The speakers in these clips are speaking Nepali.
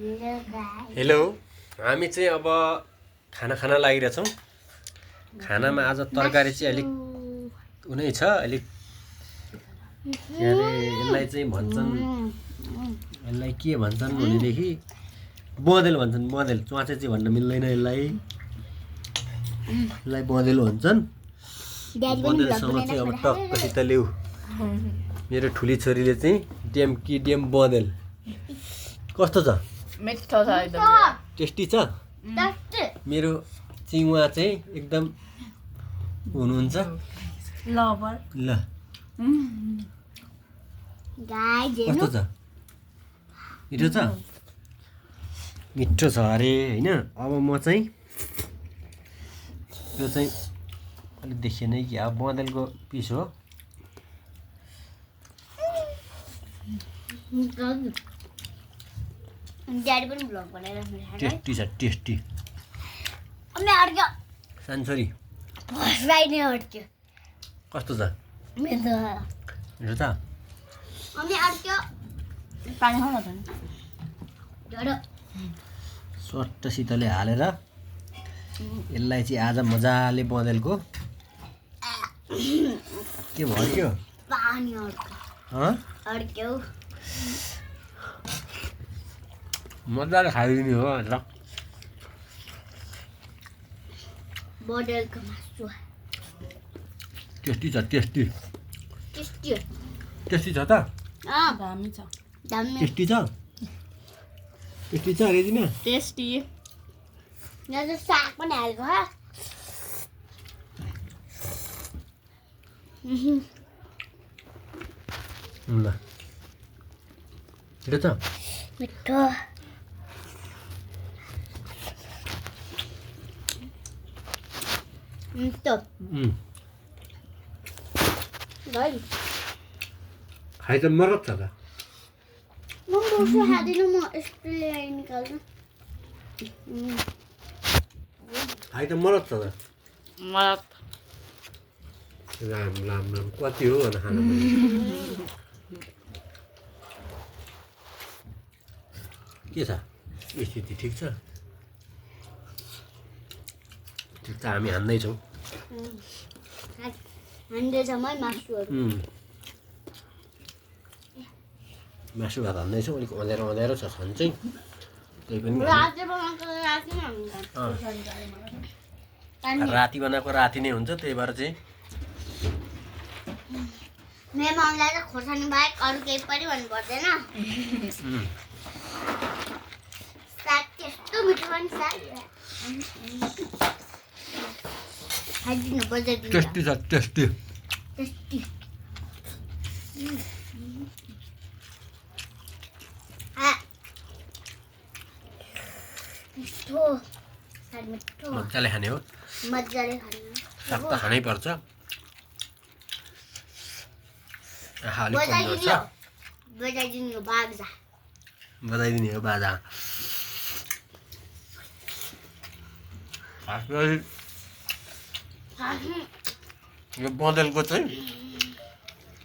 हेलो हामी चाहिँ अब खाना खान लागिरहेछौँ। खानामा आज तरकारी चाहिँ अलिक उनै छ अलिक के अरे यसलाई चाहिँ भन्छन् यसलाई के भन्छन् भनेदेखि बँदेल भन्छन्। बँदेल च्वाचे चाहिँ भन्न मिल्दैन यसलाई बँदेल भन्छन्। बँदेलसँग चाहिँ अब टक्कसित ल्याऊ मेरो ठुली छोरीले चाहिँ डेम बँदेल कस्तो छ? मिठो छ एकदम टेस्टी छ। मेरो चिङवा चाहिँ एकदम हुनुहुन्छ लभर ल कस्तो छ? मिठो छ? मिठो छ अरे होइन। अब म चाहिँ यो चाहिँ अलिक देखिएन कि अब बँदेलको पिस हो। टेस्टी छ टेस्टी। सानछोरी कस्तो छ? मिठो छ। पानी खाऊ न त सट्टसितले हालेर यसलाई चाहिँ आज मजाले बँदेलको के भयो मजाले खाइदिने हो ल। टेस्टी छ टेस्टी। टेस्टी छ त? दामी छ टेस्टी छ टेस्टी छ रेजिना। टेस्टी साग पनि हालेको ल मिठो छ। मिठो मिठो खाइ त मरत छ त। म बोसो खाँदिनँ म यस्तो ल्याइ निकाल्छु खाइ त मरत छ त। मलाई राम राम राम कति हो भनेर खानु पर्यो। के छ स्थिति ठिक छ? ठिक छ हामी हान्दैछौँ। मासु भात हान्दैछौँ। अलिक अँध्यारो छ छन् चाहिँ त्यही पनि राति बनाएको राति नै हुन्छ। त्यही भएर चाहिँ मेरो मम्मीलाई त खोर्सानी बाहेक अरू केही पनि भन्नु पर्दैन। साग त्यस्तो मिठो पनि साग खाइदिनु पर्छ। टेस्टी छ टेस्टी। टेस्टी मिठो साग मिठो मजाले खाने हो। मजाले खानु साग त खानै पर्छ। आहा अलिक कमजोर छ। बजाइदिनु हो बाजा बजाइदिने हो बाजा। खास गरी यो बँदेलको चाहिँ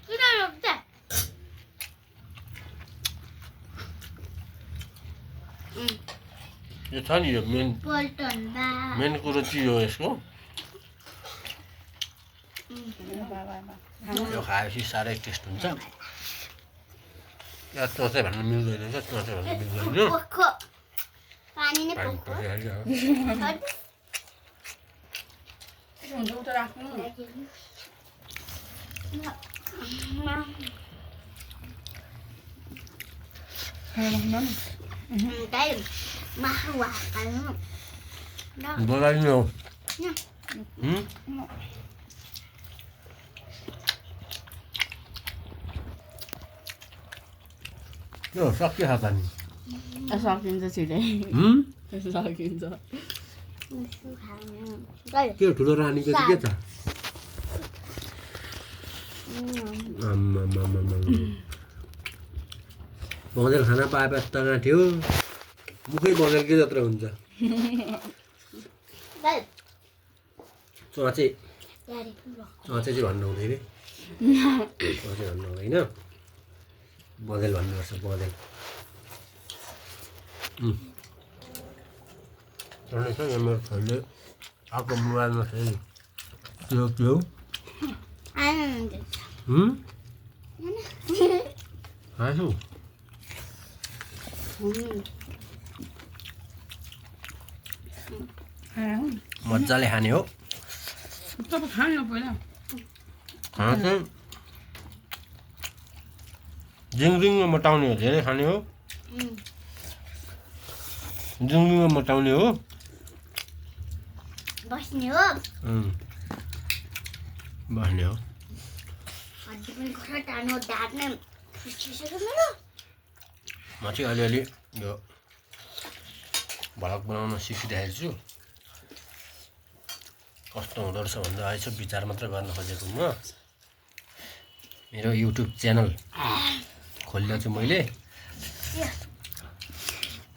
किन रोक्छ? यो छ नि यो पल्टन बा मेन कुरो चाहिँ हो यसको। यो खाएपछि साह्रै टेस्ट हुन्छ। या चोचे भन्न मिल्दैन क्या चोचे भन्न मिल्दैन। पोखो पानी नै पानी पोखो परिहाल्यो। हुन्छ उता राख्नु मासु हाल्नु बोलाइदिनु हो। यो सक्यो खाता नि सकिन्छ छिटै सकिन्छ। के ठुलो रानीको चाहिँ के छ? बँदेल खाना पाएपछि त गाँठ्यो मुखै बँदेलकै जत्रो हुन्छ। चोचे चाहिँ भन्नु हुँदैन। चोचे भन्नु हुँदैन बँदेल भन्नुपर्छ बँदेल। रहेछ यहाँ मेरो छोरीले अर्को मोबाइलमा चाहिँ त्यो आनन्द खान्छु मजाले खाने हो तपाईँ खानु पहिला खाना चाहिँ जिङजिङमा मोटाउने हो धेरै खाने हो जिङजिङमा मोटाउने हो बस्ने हो बस्ने हो हड्डी पनि खरा टार्नु ढाड नै फुस्किसक्यो मेरो म चाहिँ अलिअलि यो भ्लग बनाउन सिकिरहेको छु कस्तो हुँदो रहेछ भनेर आएछ विचार मात्र गर्न खोजेको म मेरो युट्युब च्यानल खोलेर चाहिँ मैले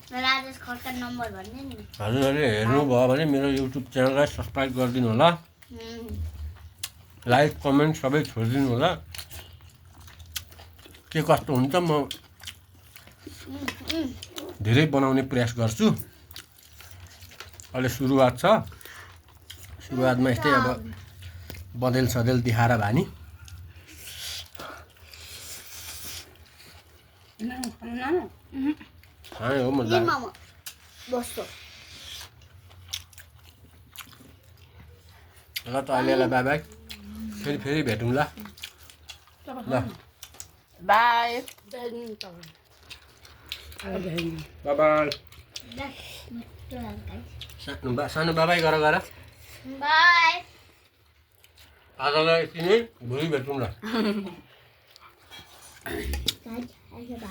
राजेश खड्का नम्बर भन्ने नि हजुरहरूले हेर्नुभयो भने मेरो युट्युब च्यानललाई सब्सक्राइब गरिदिनु होला लाइक कमेन्ट सबै छोडिदिनु होला के कस्तो हुन्छ म धेरै बनाउने प्रयास गर्छु अहिले सुरुवात छ सुरुवातमा यस्तै अब बदेल सदेल देखाएर भानी खाने हो मजा मामा बस्छ ल त अहिलेलाई बाई बाई फेरि भेटौँला ल बाई बाई सानो बाबाई गर बाई आजलाई यति नै भोलि भेटौँला